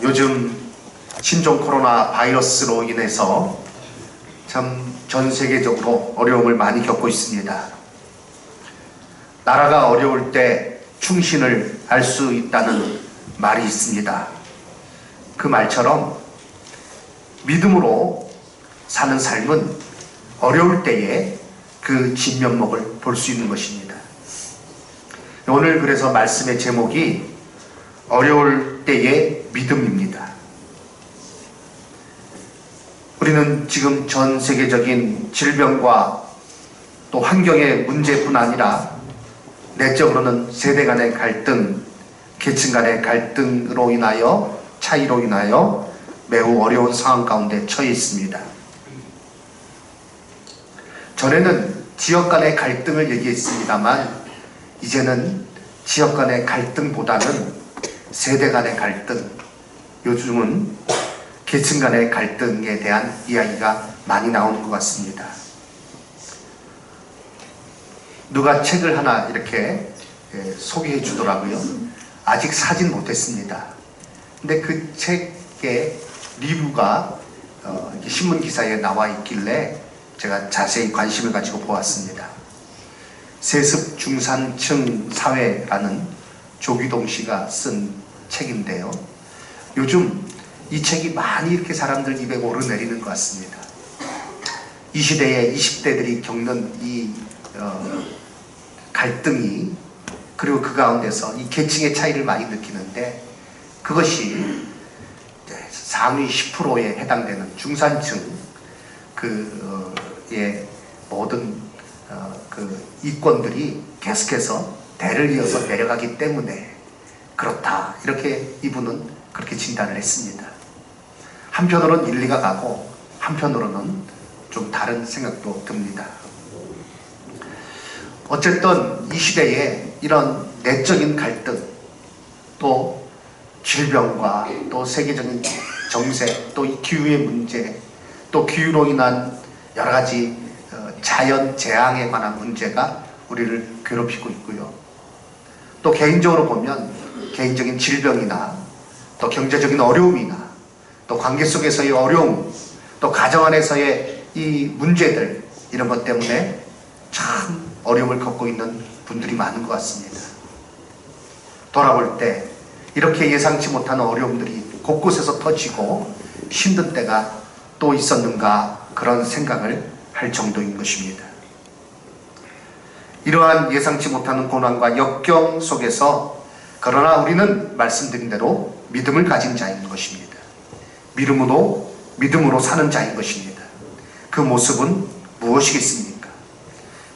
요즘 신종 코로나 바이러스로 인해서 참 전 세계적으로 어려움을 많이 겪고 있습니다. 나라가 어려울 때 충신을 알 수 있다는 말이 있습니다. 그 말처럼 믿음으로 사는 삶은 어려울 때에 그 진면목을 볼 수 있는 것입니다. 오늘 그래서 말씀의 제목이 어려울 때의 믿음입니다. 우리는 지금 전 세계적인 질병과 또 환경의 문제뿐 아니라 내적으로는 세대 간의 갈등, 계층 간의 갈등으로 인하여 차이로 인하여 매우 어려운 상황 가운데 처해 있습니다. 전에는 지역 간의 갈등을 얘기했습니다만 이제는 지역 간의 갈등보다는 세대 간의 갈등, 요즘은 계층 간의 갈등에 대한 이야기가 많이 나오는 것 같습니다. 누가 책을 하나 이렇게 소개해 주더라고요. 아직 사진 못했습니다. 근데 그 책의 리뷰가 신문 기사에 나와 있길래 제가 자세히 관심을 가지고 보았습니다. 세습 중산층 사회라는 조기동 씨가 쓴 책인데요. 요즘 이 책이 많이 이렇게 사람들 입에 오르내리는 것 같습니다. 이 시대에 20대들이 겪는 이 갈등이, 그리고 그 가운데서 이 계층의 차이를 많이 느끼는데, 그것이 상위 10%에 해당되는 중산층 의 모든 이권들이 계속해서 대를 이어서 내려가기 때문에 그렇다, 이렇게 이분은 그렇게 진단을 했습니다. 한편으로는 일리가 가고 한편으로는 좀 다른 생각도 듭니다. 어쨌든 이 시대에 이런 내적인 갈등, 또 질병과 또 세계적인 정세, 또 이 기후의 문제, 또 기후로 인한 여러 가지 자연 재앙에 관한 문제가 우리를 괴롭히고 있고요. 또 개인적으로 보면 개인적인 질병이나 또 경제적인 어려움이나 또 관계 속에서의 어려움, 또 가정 안에서의 이 문제들, 이런 것 때문에 참 어려움을 겪고 있는 분들이 많은 것 같습니다. 돌아볼 때 이렇게 예상치 못한 어려움들이 곳곳에서 터지고 힘든 때가 또 있었는가, 그런 생각을 할 정도인 것입니다. 이러한 예상치 못하는 고난과 역경 속에서 그러나 우리는 말씀드린 대로 믿음을 가진 자인 것입니다. 믿음으로 사는 자인 것입니다. 그 모습은 무엇이겠습니까?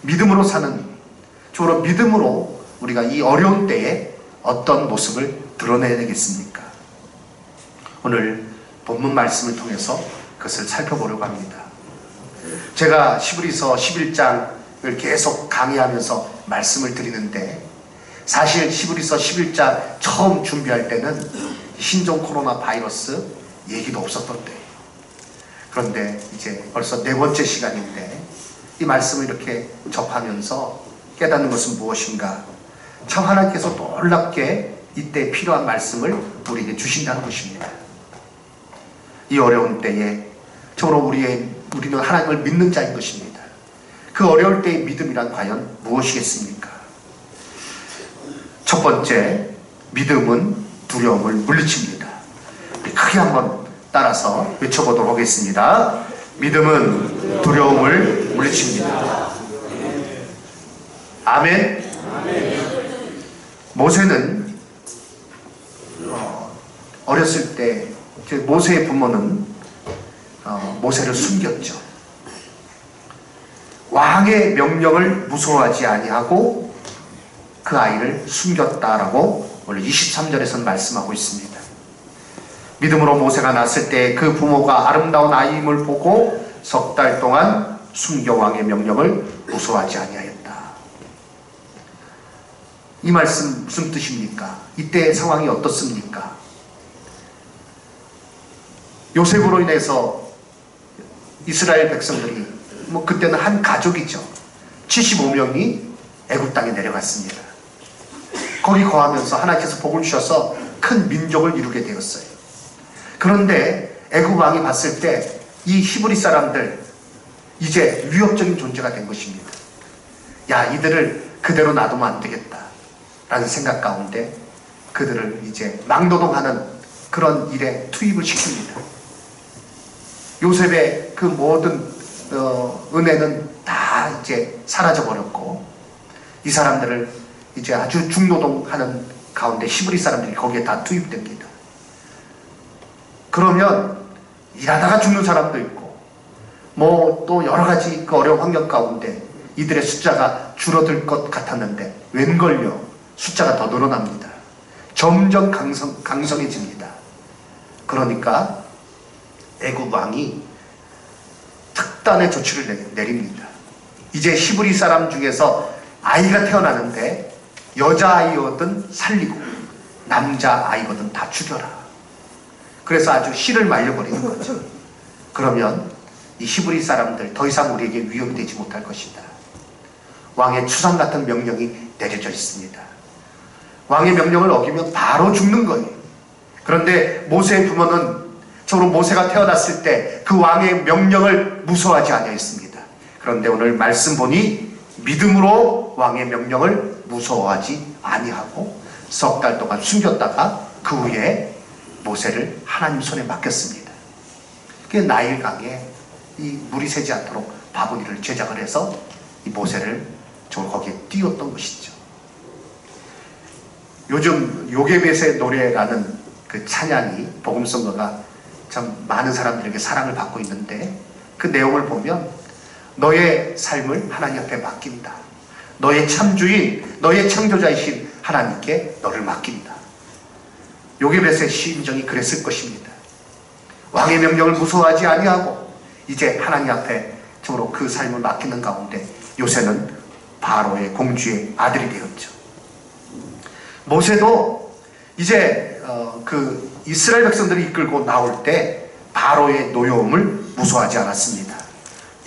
믿음으로 사는, 주로 믿음으로 우리가 이 어려운 때에 어떤 모습을 드러내야 되겠습니까? 오늘 본문 말씀을 통해서 그것을 살펴보려고 합니다. 제가 히브리서 11장을 계속 강의하면서 말씀을 드리는데, 사실 히브리서 11장 처음 준비할 때는 신종 코로나 바이러스 얘기도 없었던 때예요. 그런데 이제 벌써 4번째 시간인데 이 말씀을 이렇게 접하면서 깨닫는 것은 무엇인가? 참 하나님께서 놀랍게 이때 필요한 말씀을 우리에게 주신다는 것입니다. 이 어려운 때에 저로 우리는 하나님을 믿는 자인 것입니다. 그 어려울 때의 믿음이란 과연 무엇이겠습니까? 첫 번째, 믿음은 두려움을 물리칩니다. 크게 한번 따라서 외쳐보도록 하겠습니다. 믿음은 두려움을 물리칩니다. 아멘. 모세는 어렸을 때 모세의 부모는 모세를 숨겼죠. 왕의 명령을 무서워하지 아니하고 그 아이를 숨겼다라고 오늘 23절에서는 말씀하고 있습니다. 믿음으로 모세가 낳았을 때 그 부모가 아름다운 아이임을 보고 석 달 동안 숨겨 왕의 명령을 무서워하지 아니하였다. 이 말씀 무슨 뜻입니까? 이때의 상황이 어떻습니까? 요셉으로 인해서 이스라엘 백성들이, 그때는 한 가족이죠. 75명이 애굽 땅에 내려갔습니다. 거기 거하면서 하나님께서 복을 주셔서 큰 민족을 이루게 되었어요. 그런데 애굽 왕이 봤을 때 이 히브리 사람들 이제 위협적인 존재가 된 것입니다. 야, 이들을 그대로 놔두면 안 되겠다 라는 생각 가운데 그들을 이제 막노동하는 그런 일에 투입을 시킵니다. 요셉의 그 모든 은혜는 다 이제 사라져 버렸고 이 사람들을 이제 아주 중노동하는 가운데 히브리 사람들이 거기에 다 투입됩니다. 그러면 일하다가 죽는 사람도 있고 뭐 또 여러 가지 그 어려운 환경 가운데 이들의 숫자가 줄어들 것 같았는데 웬걸요, 숫자가 더 늘어납니다. 점점 강성해집니다. 그러니까 애굽 왕이 특단의 조치를 내립니다. 이제 히브리 사람 중에서 아이가 태어나는데 여자아이거든 살리고 남자아이거든 다 죽여라. 그래서 아주 씨를 말려버리는 거죠. 그러면 이 히브리 사람들 더 이상 우리에게 위협이 되지 못할 것이다. 왕의 추상 같은 명령이 내려져 있습니다. 왕의 명령을 어기면 바로 죽는 거예요. 그런데 모세의 부모는 저로 모세가 태어났을 때 그 왕의 명령을 무서워하지 아니하였습니다. 그런데 오늘 말씀 보니 믿음으로 왕의 명령을 무서워하지 아니하고 석 달 동안 숨겼다가 그 후에 모세를 하나님 손에 맡겼습니다. 그 나일강에 이 물이 새지 않도록 바구니를 제작을 해서 이 모세를 거기에 띄웠던 것이죠. 요즘 요게벳의 노래라는 그 찬양이 복음성가가 참 많은 사람들에게 사랑을 받고 있는데 그 내용을 보면 너의 삶을 하나님 앞에 맡긴다. 너의 참주인, 너의 창조자이신 하나님께 너를 맡긴다. 요게벳의 심정이 그랬을 것입니다. 왕의 명령을 무서워하지 아니하고 이제 하나님 앞에 정말로 그 삶을 맡기는 가운데 요새는 바로의 공주의 아들이 되었죠. 모세도 이제 그 이스라엘 백성들이 이끌고 나올 때 바로의 노여움을 무서워하지 않았습니다.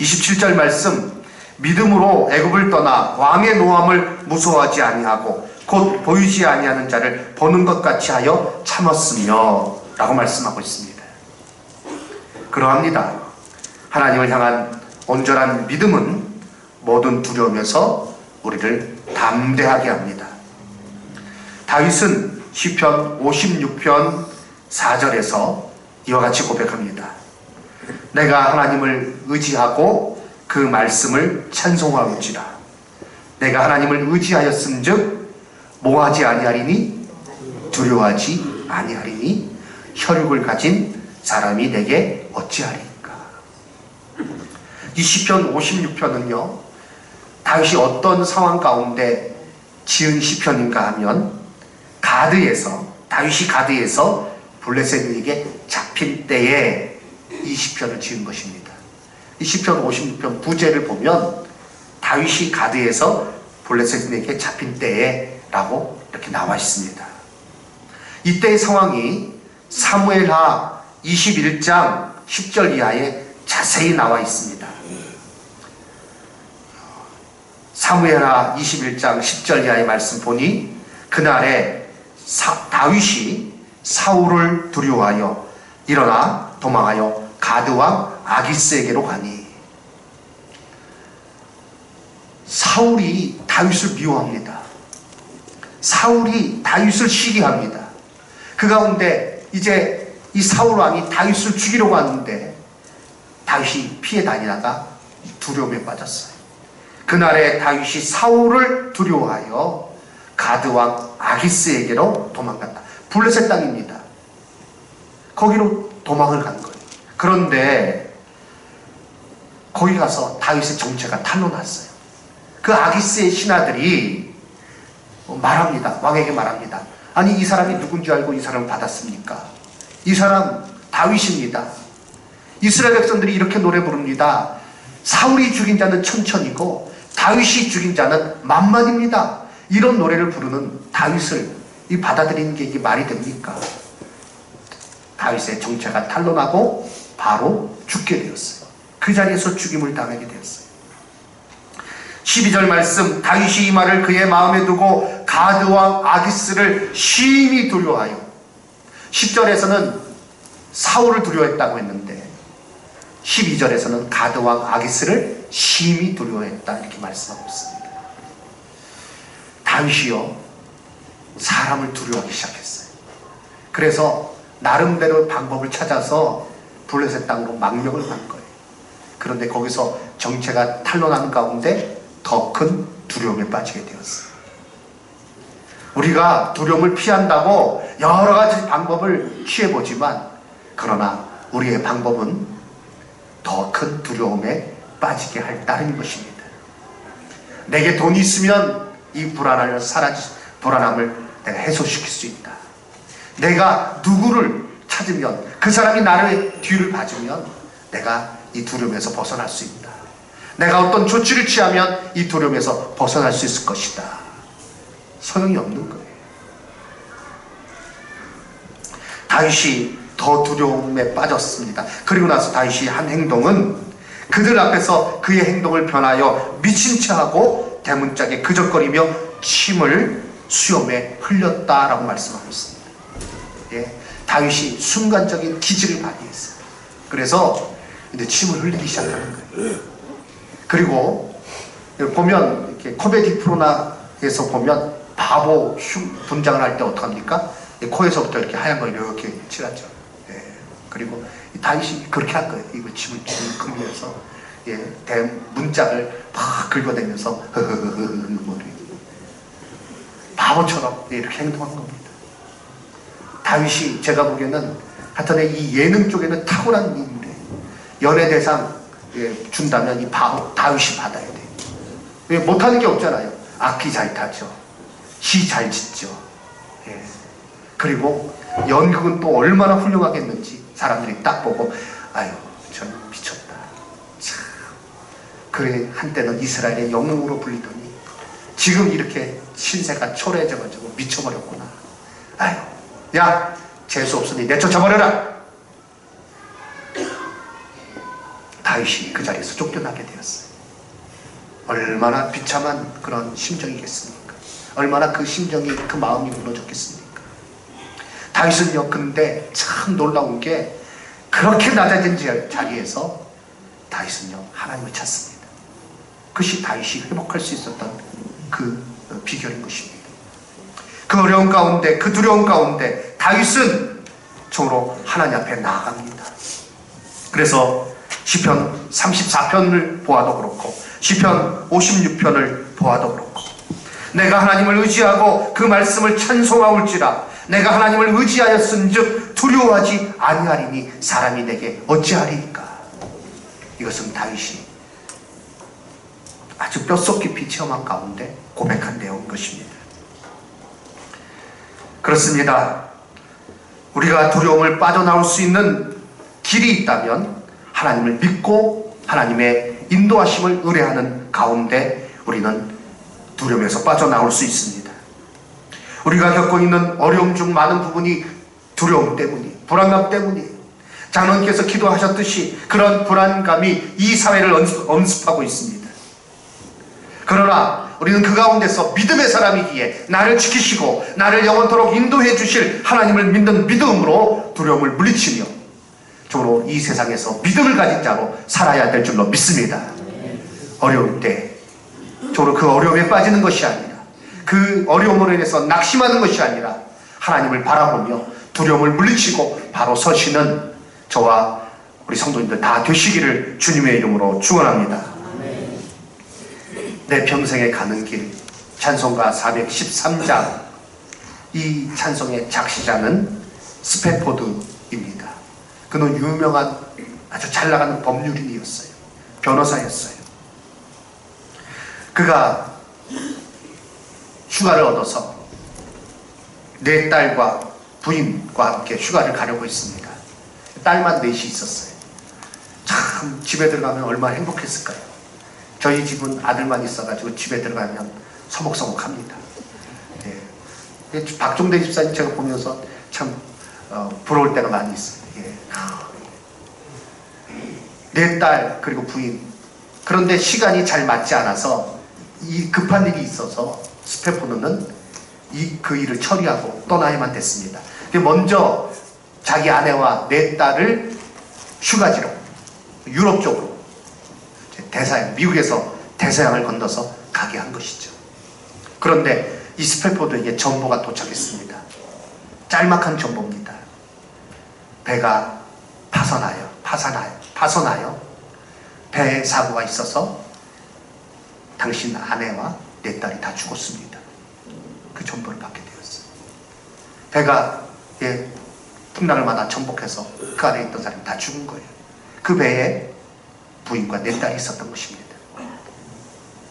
27절 말씀, 믿음으로 애굽을 떠나 왕의 노함을 무서워하지 아니하고 곧 보이지 아니하는 자를 보는 것 같이 하여 참았으며 라고 말씀하고 있습니다. 그러합니다. 하나님을 향한 온전한 믿음은 모든 두려움에서 우리를 담대하게 합니다. 다윗은 시편 56편 4절에서 이와 같이 고백합니다. 내가 하나님을 의지하고 그 말씀을 찬송하는지라. 내가 하나님을 의지하였음즉 뭐하지 아니하리니 두려워하지 아니하리니 혈육을 가진 사람이 내게 어찌하리까. 이 시편 56편은요 다윗이 어떤 상황 가운데 지은 시편인가 하면 다윗이 가드에서 블레셋에게 잡힌 때에 이 시편을 지은 것입니다. 이 시편 56편 부제를 보면 다윗이 가드에서 블레셋에게 잡힌 때에 라고 이렇게 나와 있습니다. 이때의 상황이 사무엘하 21장 10절 이하에 자세히 나와 있습니다. 사무엘하 21장 10절 이하의 말씀 보니 그날에 다윗이 사울을 두려워하여 일어나 도망하여 가드왕 아기스에게로 가니. 사울이 다윗을 미워합니다. 사울이 다윗을 시기합니다. 그 가운데 이제 이 사울 왕이 다윗을 죽이려고 하는데 다윗이 피해 다니다가 두려움에 빠졌어요. 그날에 다윗이 사울을 두려워하여 가드왕 아기스에게로 도망갔다. 블레셋 땅입니다. 거기로 도망을 간 거예요. 그런데 거기 가서 다윗의 정체가 탄로났어요. 그 아기스의 신하들이 말합니다. 왕에게 말합니다. 아니 이 사람이 누군지 알고 이 사람을 받았습니까? 이 사람 다윗입니다. 이스라엘 백성들이 이렇게 노래 부릅니다. 사울이 죽인 자는 천천이고 다윗이 죽인 자는 만만입니다. 이런 노래를 부르는 다윗을 받아들이는 게 이게 말이 됩니까? 다윗의 정체가 탄로나고 바로 죽게 되었어요. 그 자리에서 죽임을 당하게 되었어요. 12절 말씀, 다윗이 이 말을 그의 마음에 두고 가드왕 아기스를 심히 두려워하여. 10절에서는 사울을 두려워했다고 했는데 12절에서는 가드왕 아기스를 심히 두려워했다 이렇게 말씀하고 있습니다. 다윗이요 사람을 두려워하기 시작했어요. 그래서 나름대로 방법을 찾아서 블레셋 땅으로 망명을 간 거예요. 그런데 거기서 정체가 탄로나는 가운데 더 큰 두려움에 빠지게 되었어요. 우리가 두려움을 피한다고 여러 가지 방법을 취해보지만 그러나 우리의 방법은 더 큰 두려움에 빠지게 할 따름인 것입니다. 내게 돈이 있으면 이 불안함을 내가 해소시킬 수 있다. 내가 누구를 찾으면 그 사람이 나를 뒤를 봐주면 내가 이 두려움에서 벗어날 수 있다. 내가 어떤 조치를 취하면 이 두려움에서 벗어날 수 있을 것이다. 소용이 없는 거예요. 다윗이 더 두려움에 빠졌습니다. 그리고 나서 다윗이 한 행동은 그들 앞에서 그의 행동을 변하여 미친 체하고 대문짝에 그적거리며 침을 수염에 흘렸다라고 말씀하고 있습니다. 예, 다윗이 순간적인 기질을 발휘했어요. 그래서 이제 침을 흘리기 시작하는 거예요. 그리고 보면 이렇게 코미디 프로나에서 보면 바보 분장을 할 때 어떡합니까? 코에서부터 이렇게 하얀 거 이렇게 칠하죠. 예, 그리고 다윗이 그렇게 한 거예요. 이거 침을 긁으면서 문짝을 막 긁어대면서 바보처럼 이렇게 행동한 겁니다. 다윗이 제가 보기에는 하여튼 이 예능 쪽에는 탁월한 인물이에요. 연예대상 준다면 이 다윗이 받아야 돼요. 못하는 게 없잖아요. 악기 잘 타죠. 시 잘 짓죠. 예. 그리고 연극은 또 얼마나 훌륭하겠는지 사람들이 딱 보고 아유 전 미쳤다. 참 그의 한때는 이스라엘의 영웅으로 불리더니 지금 이렇게 신세가 초래해져가지고 미쳐버렸구나. 아유 야 재수 없으니 내쫓아버려라. 다윗이 그 자리에서 쫓겨나게 되었어요. 얼마나 비참한 그런 심정이겠습니까? 얼마나 그 심정이 그 마음이 무너졌겠습니까? 다윗은요 근데 참 놀라운 게 그렇게 낮아진 자리에서 다윗은요 하나님을 찾습니다. 그것이 다윗이 회복할 수 있었던 그 비결인 것입니다. 그 어려운 가운데 그 두려움 가운데 다윗은 정으로 하나님 앞에 나아갑니다. 그래서 시편 34편을 보아도 그렇고 시편 56편을 보아도 그렇고 내가 하나님을 의지하고 그 말씀을 찬송하올지라 내가 하나님을 의지하였은즉 두려워하지 아니하리니 사람이 내게 어찌하리이까. 이것은 다윗이 아주 뼛속 깊이 체험한 가운데 고백한 내용인 것입니다. 그렇습니다. 우리가 두려움을 빠져나올 수 있는 길이 있다면 하나님을 믿고 하나님의 인도하심을 의뢰하는 가운데 우리는 두려움에서 빠져나올 수 있습니다. 우리가 겪고 있는 어려움 중 많은 부분이 두려움 때문이에요. 불안감 때문이에요. 장로님께서 기도하셨듯이 그런 불안감이 이 사회를 엄습하고 있습니다. 그러나 우리는 그 가운데서 믿음의 사람이기에 나를 지키시고 나를 영원토록 인도해 주실 하나님을 믿는 믿음으로 두려움을 물리치며 정으로 이 세상에서 믿음을 가진 자로 살아야 될 줄로 믿습니다. 어려울 때 정으로 그 어려움에 빠지는 것이 아니라 그 어려움으로 인해서 낙심하는 것이 아니라 하나님을 바라보며 두려움을 물리치고 바로 서시는 저와 우리 성도님들 다 되시기를 주님의 이름으로 축원합니다. 내 평생에 가는 길 찬송가 413장 이 찬송의 작시자는 스패포드입니다. 그는 유명한 아주 잘 나가는 법률인이었어요. 변호사였어요. 그가 휴가를 얻어서 네 딸과 부인과 함께 휴가를 가려고 했습니다. 딸만 넷이 있었어요. 참 집에 들어가면 얼마나 행복했을까요? 저희 집은 아들만 있어가지고 집에 들어가면 서먹서먹합니다. 예. 박종대 집사님 제가 보면서 참 부러울 때가 많이 있어요. 예. 네 딸 그리고 부인. 그런데 시간이 잘 맞지 않아서 이 급한 일이 있어서 스테파노는 그 일을 처리하고 떠나야만 됐습니다. 먼저 자기 아내와 4딸을 휴가지로 유럽 쪽으로 대서양, 미국에서 대서양을 건너서 가게 한 것이죠. 그런데 이 스패포드에게 전보가 도착했습니다. 짤막한 전보입니다. 배가 파손하여 배 사고가 있어서 당신 아내와 4딸이 다 죽었습니다. 그 전보를 받게 되었어요. 배가 풍랑을 만나 전복해서 그 안에 있던 사람이 다 죽은 거예요. 그 배에 부인과 4딸이 있었던 것입니다.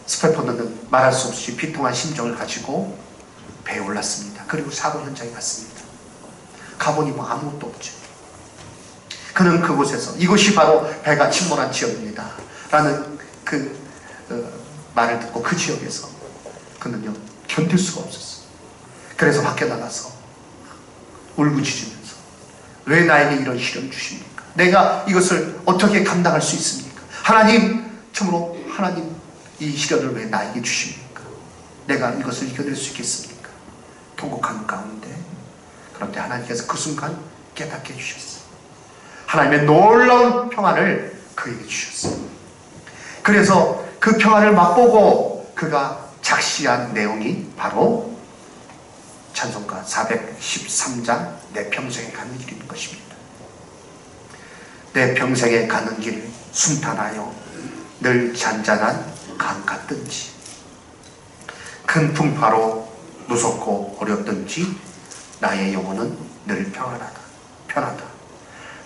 스패포드는 말할 수 없이 비통한 심정을 가지고 배에 올랐습니다. 그리고 사고 현장에 갔습니다. 가보니 뭐 아무것도 없죠. 그는 그곳에서 이곳이 바로 배가 침몰한 지역입니다 라는 말을 듣고 그 지역에서 그는요 견딜 수가 없었어요. 그래서 밖에 나가서 울부짖으면서 왜 나에게 이런 시련을 주십니까? 내가 이것을 어떻게 감당할 수 있습니까? 하나님, 참으로 하나님 이 시련을 왜 나에게 주십니까? 내가 이것을 이겨낼 수 있겠습니까? 통곡하는 가운데 그런데 하나님께서 그 순간 깨닫게 해주셨어요. 하나님의 놀라운 평안을 그에게 주셨어요. 그래서 그 평안을 맛보고 그가 작시한 내용이 바로 찬송가 413장 내 평생에 가는 길인 것입니다. 내 평생에 가는 길 순탄하여 늘 잔잔한 강 같든지 큰 풍파로 무섭고 어렵든지 나의 영혼은 늘 편하다.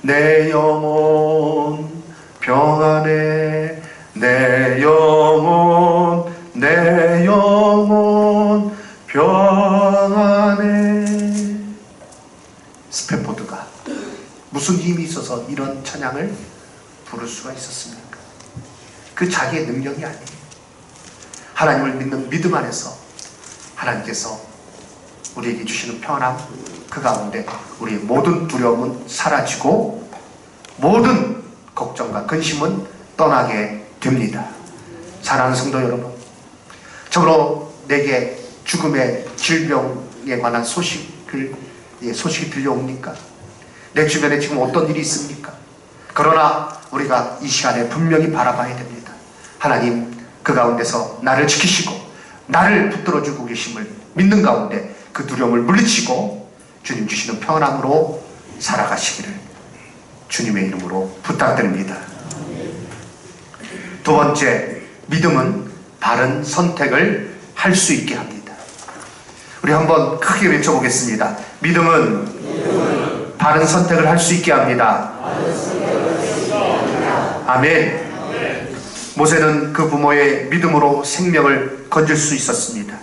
내 영혼 평안해. 내 영혼 평안해. 스패포드가 무슨 힘이 있어서 이런 찬양을 부를 수가 있었습니까? 그 자기의 능력이 아니에요. 하나님을 믿는 믿음 안에서 하나님께서 우리에게 주시는 평안함, 그 가운데 우리의 모든 두려움은 사라지고 모든 걱정과 근심은 떠나게 됩니다. 사랑하는 성도 여러분, 참으로 내게 죽음의 질병에 관한 소식이 들려옵니까? 내 주변에 지금 어떤 일이 있습니까? 그러나 우리가 이 시간에 분명히 바라봐야 됩니다. 하나님 그 가운데서 나를 지키시고 나를 붙들어주고 계심을 믿는 가운데 그 두려움을 물리치고 주님 주시는 평안함으로 살아가시기를 주님의 이름으로 부탁드립니다. 두 번째, 믿음은 바른 선택을 할 수 있게 합니다. 우리 한번 크게 외쳐보겠습니다. 믿음은 바른 선택을 할 수 있게 합니다. 아멘. 모세는 그 부모의 믿음으로 생명을 건질 수 있었습니다.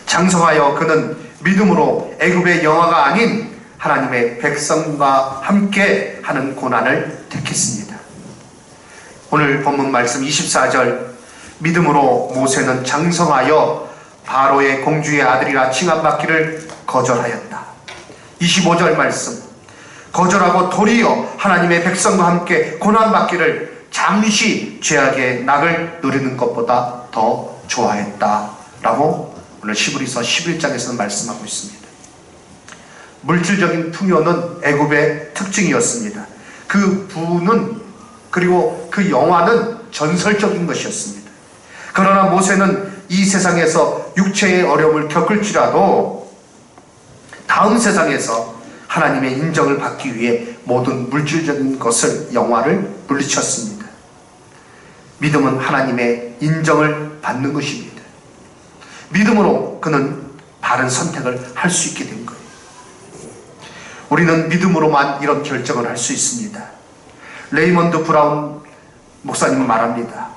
장성하여 그는 믿음으로 애굽의 영화가 아닌 하나님의 백성과 함께 하는 고난을 택했습니다. 오늘 본문 말씀 24절, 믿음으로 모세는 장성하여 바로의 공주의 아들이라 칭함받기를 거절하였다. 25절 말씀, 거절하고 도리어 하나님의 백성과 함께 고난받기를 잠시 죄악의 낙을 누리는 것보다 더 좋아했다 라고 오늘 시브리서 11장에서는 말씀하고 있습니다. 물질적인 풍요는 애굽의 특징이었습니다. 그 부는 그리고 그 영화는 전설적인 것이었습니다. 그러나 모세는 이 세상에서 육체의 어려움을 겪을지라도 다음 세상에서 하나님의 인정을 받기 위해 모든 물질적인 것을, 영화를 물리쳤습니다. 믿음은 하나님의 인정을 받는 것입니다. 믿음으로 그는 바른 선택을 할 수 있게 된 거예요. 우리는 믿음으로만 이런 결정을 할 수 있습니다. 레이먼드 브라운 목사님은 말합니다.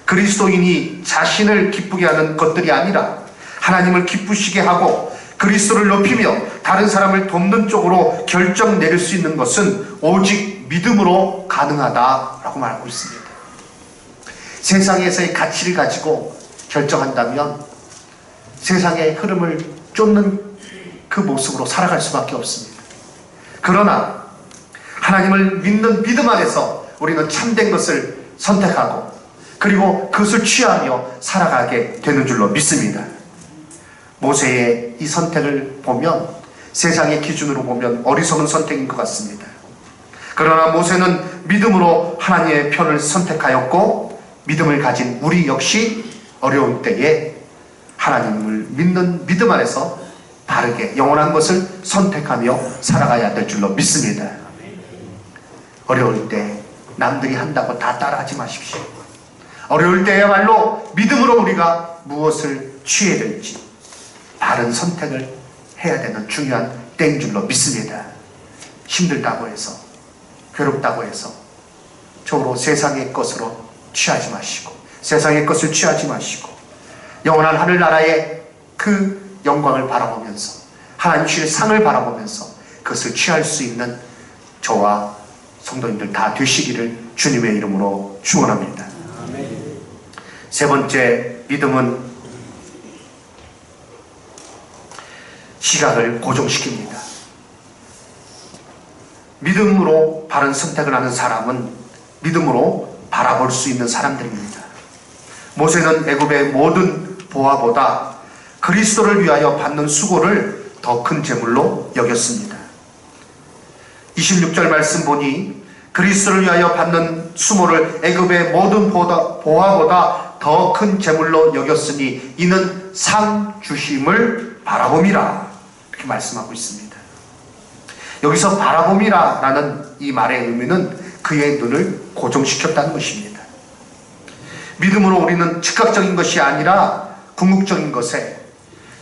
그리스도인이 자신을 기쁘게 하는 것들이 아니라 하나님을 기쁘시게 하고 그리스도를 높이며 다른 사람을 돕는 쪽으로 결정 내릴 수 있는 것은 오직 믿음으로 가능하다라고 말하고 있습니다. 세상에서의 가치를 가지고 결정한다면 세상의 흐름을 쫓는 그 모습으로 살아갈 수밖에 없습니다. 그러나 하나님을 믿는 믿음 안에서 우리는 참된 것을 선택하고 그리고 그것을 취하며 살아가게 되는 줄로 믿습니다. 모세의 이 선택을 보면 세상의 기준으로 보면 어리석은 선택인 것 같습니다. 그러나 모세는 믿음으로 하나님의 편을 선택하였고, 믿음을 가진 우리 역시 어려운 때에 하나님을 믿는 믿음 안에서 바르게 영원한 것을 선택하며 살아가야 될 줄로 믿습니다. 어려울 때 남들이 한다고 다 따라하지 마십시오. 어려울 때야말로 믿음으로 우리가 무엇을 취해야 될지 바른 선택을 해야 되는 중요한 때인 줄로 믿습니다. 힘들다고 해서, 괴롭다고 해서 저로 세상의 것으로 취하지 마시고, 세상의 것을 취하지 마시고, 영원한 하늘나라의 그 영광을 바라보면서, 하나님 주실 상을 바라보면서 그것을 취할 수 있는 저와 성도님들 다 되시기를 주님의 이름으로 축원합니다. 세 번째, 믿음은 시각을 고정시킵니다. 믿음으로 바른 선택을 하는 사람은 믿음으로 바라볼 수 있는 사람들입니다. 모세는 애굽의 모든 보화보다 그리스도를 위하여 받는 수고를 더 큰 재물로 여겼습니다. 26절 말씀 보니 그리스도를 위하여 받는 수모를 애굽의 모든 보화보다 더 큰 재물로 여겼으니 이는 상 주심을 바라봄이라, 이렇게 말씀하고 있습니다. 여기서 바라봄이라 라는 이 말의 의미는 그의 눈을 고정시켰다는 것입니다. 믿음으로 우리는 즉각적인 것이 아니라 궁극적인 것에,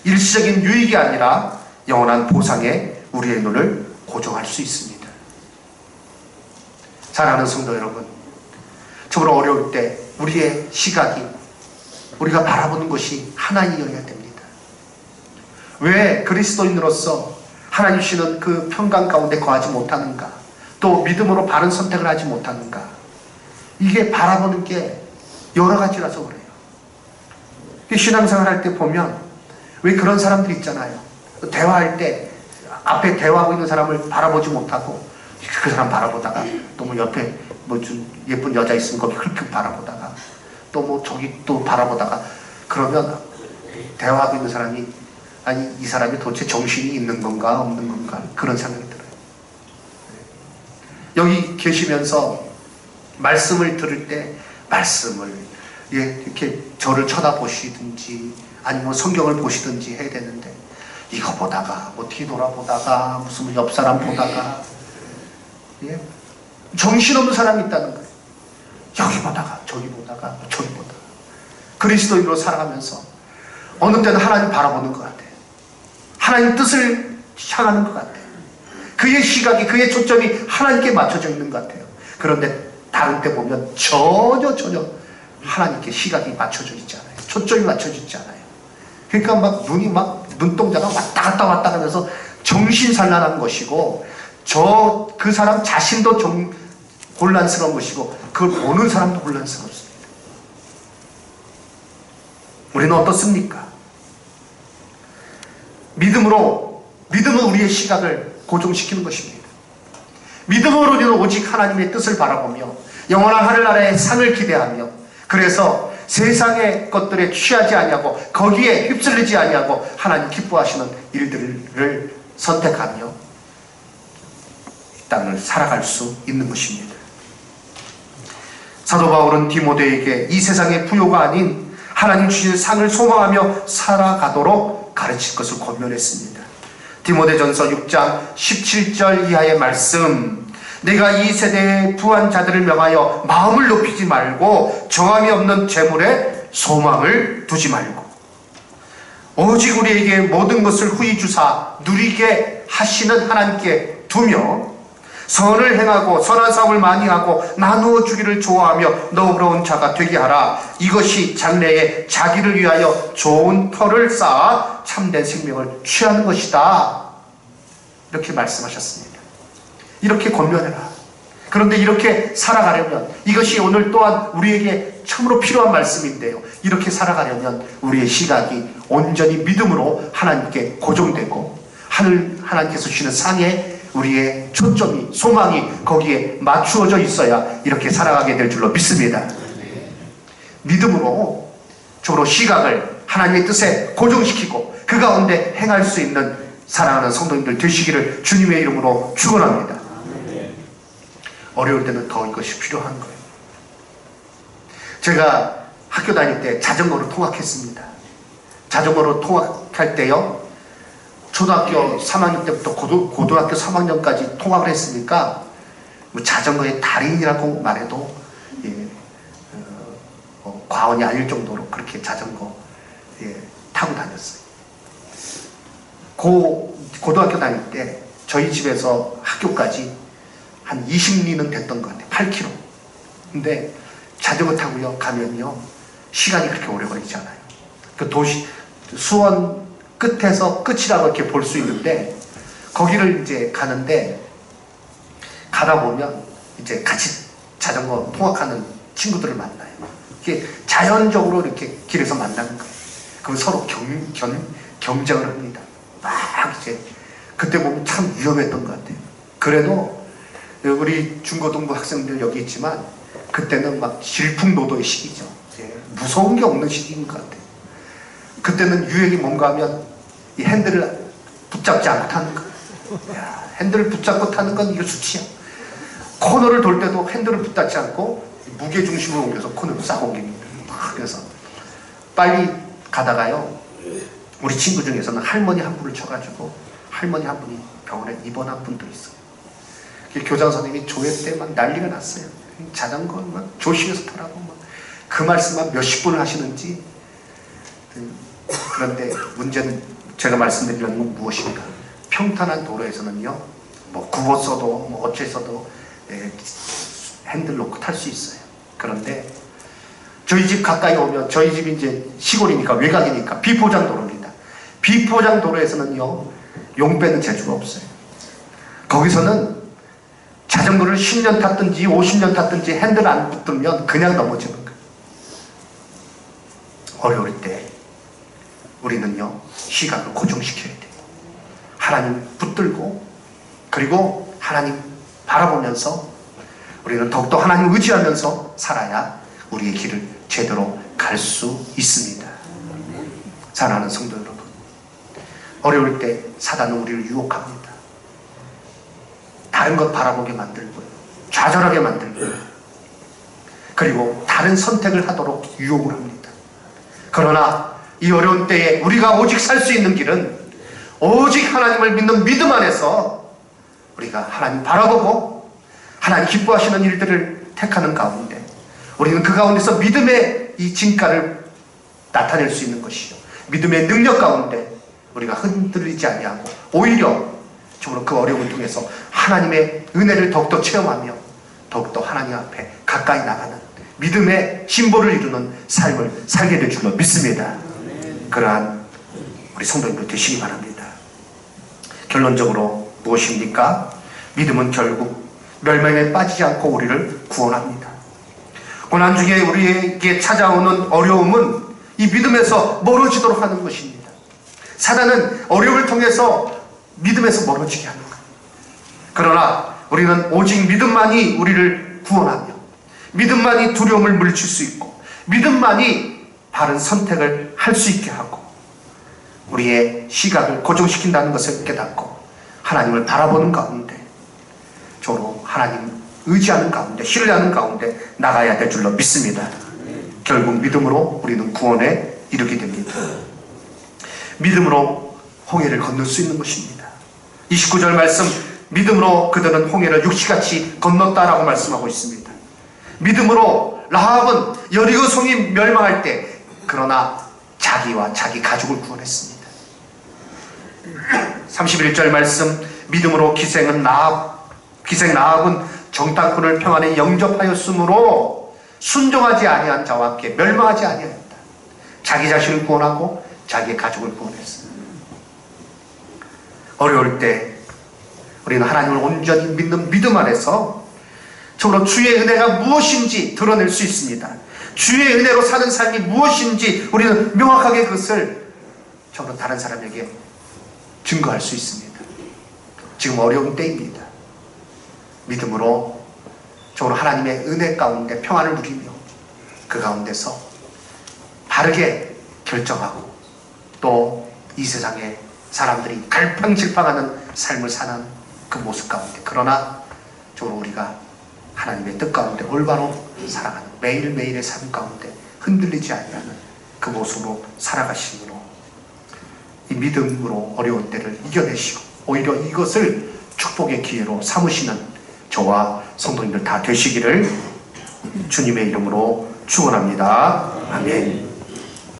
일시적인 유익이 아니라 영원한 보상에 우리의 눈을 고정할 수 있습니다. 사랑하는 성도 여러분, 정말 어려울 때 우리의 시각이, 우리가 바라보는 것이 하나님이어야 됩니다. 왜 그리스도인으로서 하나님 주시는 그 평강 가운데 거하지 못하는가? 또 믿음으로 바른 선택을 하지 못하는가? 이게 바라보는 게 여러 가지라서 그래요. 신앙생활 할 때 보면 왜 그런 사람들 있잖아요. 대화할 때 앞에 대화하고 있는 사람을 바라보지 못하고 그 사람 바라보다가 또 뭐 옆에 뭐 좀 예쁜 여자 있으면 거기 흘끗 바라보다가 또 뭐 저기 또 바라보다가, 그러면 대화하고 있는 사람이, 아니 이 사람이 도대체 정신이 있는 건가 없는 건가, 그런 생각이 들어요. 여기 계시면서 말씀을 들을 때 말씀을 이렇게 저를 쳐다보시든지 아니면 성경을 보시든지 해야 되는데, 이거 보다가 뭐 뒤돌아보다가 무슨 옆 사람 보다가, 정신없는 사람이 있다는 거예요. 여기 보다가 저기 보다가 저기 보다가. 그리스도인으로 살아가면서 어느 때는 하나님 바라보는 것 같아요. 하나님 뜻을 향하는 것 같아요. 그의 시각이, 그의 초점이 하나님께 맞춰져 있는 것 같아요. 그런데 다른 때 보면 전혀 하나님께 시각이 맞춰져 있지 않아요. 초점이 맞춰져 있지 않아요. 그러니까 막 눈이 막 눈동자가 왔다 갔다 하면서 정신산란한 것이고, 그 사람 자신도 곤란스러운 것이고, 그걸 보는 사람도 곤란스럽습니다. 우리는 어떻습니까? 믿음은 우리의 시각을 고정시키는 것입니다. 믿음으로 우리는 오직 하나님의 뜻을 바라보며 영원한 하늘나라의 상을 기대하며, 그래서 세상의 것들에 취하지 아니하고 거기에 휩쓸리지 아니하고 하나님 기뻐하시는 일들을 선택하며 이 땅을 살아갈 수 있는 것입니다. 사도 바울은 디모데에게 이 세상의 부요가 아닌 하나님 주신 상을 소망하며 살아가도록 가르칠 것을 권면했습니다. 디모데전서 6장 17절 이하의 말씀, 내가 이 세대의 부한 자들을 명하여 마음을 높이지 말고 정함이 없는 재물에 소망을 두지 말고 오직 우리에게 모든 것을 후히 주사 누리게 하시는 하나님께 두며 선을 행하고 선한 사업을 많이 하고 나누어 주기를 좋아하며 너그러운 자가 되게 하라. 이것이 장래에 자기를 위하여 좋은 터를 쌓아 참된 생명을 취하는 것이다. 이렇게 말씀하셨습니다. 이렇게 권면해라. 그런데 이렇게 살아가려면, 이것이 오늘 또한 우리에게 참으로 필요한 말씀인데요, 이렇게 살아가려면 우리의 시각이 온전히 믿음으로 하나님께 고정되고 하나님께서 주시는 상에 우리의 초점이, 소망이 거기에 맞추어져 있어야 이렇게 살아가게 될 줄로 믿습니다. 믿음으로 시각을 하나님의 뜻에 고정시키고 그 가운데 행할 수 있는 사랑하는 성도님들 되시기를 주님의 이름으로 축원합니다. 어려울 때는 더 이것이 필요한 거예요. 제가 학교 다닐 때 자전거로 통학했습니다. 자전거로 통학할 때요, 초등학교 3학년 때부터 고등학교 3학년까지 통학을 했으니까 뭐 자전거의 달인이라고 말해도 과언이 아닐 정도로 그렇게 자전거 타고 다녔어요. 고등학교 다닐 때 저희 집에서 학교까지 한 20리는 됐던 것 같아요. 8km. 근데 자전거 타고요 가면요 시간이 그렇게 오래 걸리지 않아요. 그 수원 끝에서 끝이라고 이렇게 볼 수 있는데, 거기를 이제 가는데, 가다 보면 이제 같이 자전거 통학하는 친구들을 만나요. 이게 자연적으로 이렇게 길에서 만나는 거예요. 그럼 서로 경쟁을 합니다. 막 이제 그때 보면 참 위험했던 것 같아요. 그래도 우리 중고등부 학생들 여기 있지만 그때는 막 질풍노도의 시기죠. 무서운 게 없는 시기인 것 같아요. 그때는 유행이 뭔가 하면 이 핸들을 붙잡지 않고 타는 거. 핸들을 붙잡고 타는 건 이거 수치야. 코너를 돌 때도 핸들을 붙잡지 않고 무게중심을 옮겨서 코너를 싹 옮깁니다. 그래서 빨리 가다가요, 우리 친구 중에서는 할머니 한 분을 쳐가지고 할머니 한 분이 병원에 입원한 분도 있어요. 교장 선생님이 조회 때 막 난리가 났어요. 자전거 막 조심해서 타라고 그 말씀만 몇십 분을 하시는지. 그런데 문제는 제가 말씀드리는 건 무엇인가? 평탄한 도로에서는요, 뭐 굽었어도 뭐 어째서도 핸들 놓고 탈 수 있어요. 그런데 저희 집 가까이 오면, 저희 집이 이제 시골이니까 외곽이니까 비포장 도로입니다. 비포장 도로에서는요 용 빼는 재주가 없어요. 거기서는 자전거를 10년 탔든지 50년 탔든지 핸들 안 붙들면 그냥 넘어지는 거예요. 어려울 때 우리는요 시각을 고정시켜야 돼요. 하나님 붙들고, 그리고 하나님 바라보면서 우리는 더욱더 하나님 의지하면서 살아야 우리의 길을 제대로 갈 수 있습니다. 사랑하는 성도 여러분, 어려울 때 사단은 우리를 유혹합니다. 다른 것 바라보게 만들고요, 좌절하게 만들고요, 그리고 다른 선택을 하도록 유혹을 합니다. 그러나 이 어려운 때에 우리가 오직 살 수 있는 길은 오직 하나님을 믿는 믿음 안에서 우리가 하나님 바라보고 하나님 기뻐하시는 일들을 택하는 가운데 우리는 그 가운데서 믿음의 이 진가를 나타낼 수 있는 것이요, 믿음의 능력 가운데 우리가 흔들리지 아니하고 오히려 정말 그 어려움을 통해서 하나님의 은혜를 더욱더 체험하며 더욱더 하나님 앞에 가까이 나가는 믿음의 심보를 이루는 삶을 살게 될 줄로 믿습니다. 그러한 우리 성도님들 되시기 바랍니다. 결론적으로 무엇입니까? 믿음은 결국 멸망에 빠지지 않고 우리를 구원합니다. 고난 중에 우리에게 찾아오는 어려움은 이 믿음에서 멀어지도록 하는 것입니다. 사단은 어려움을 통해서 믿음에서 멀어지게 하는 거예요. 그러나 우리는 오직 믿음만이 우리를 구원하며 믿음만이 두려움을 물리칠 수 있고 믿음만이 바른 선택을 할 수 있게 하고 우리의 시각을 고정시킨다는 것을 깨닫고 하나님을 바라보는 가운데 저로 하나님 의지하는 가운데 신뢰하는 가운데 나가야 될 줄로 믿습니다. 결국 믿음으로 우리는 구원에 이르게 됩니다. 믿음으로 홍해를 건널 수 있는 것입니다. 29절 말씀, 믿음으로 그들은 홍해를 육시같이 건넜다라고 말씀하고 있습니다. 믿음으로 라합은 여리고 성이 멸망할 때 그러나 자기와 자기 가족을 구원했습니다. 31절 말씀, 믿음으로 기생 라합은 정탐꾼을 평안에 영접하였으므로 순종하지 아니한 자와 함께 멸망하지 아니하였다. 자기 자신을 구원하고 자기의 가족을 구원했습니다. 어려울 때 우리는 하나님을 온전히 믿는 믿음 안에서 정말 주의 은혜가 무엇인지 드러낼 수 있습니다. 주의 은혜로 사는 삶이 무엇인지 우리는 명확하게 그것을 정말 다른 사람에게 증거할 수 있습니다. 지금 어려운 때입니다. 믿음으로 정말 하나님의 은혜 가운데 평안을 누리며 그 가운데서 바르게 결정하고 또 이 세상에 사람들이 갈팡질팡하는 삶을 사는 그 모습 가운데, 그러나 주로 우리가 하나님의 뜻 가운데 올바로 살아가는 매일매일의 삶 가운데 흔들리지 아니하는 그 모습으로 살아가심으로 이 믿음으로 어려운 때를 이겨내시고 오히려 이것을 축복의 기회로 삼으시는 저와 성도님들 다 되시기를 주님의 이름으로 축원합니다. 아멘.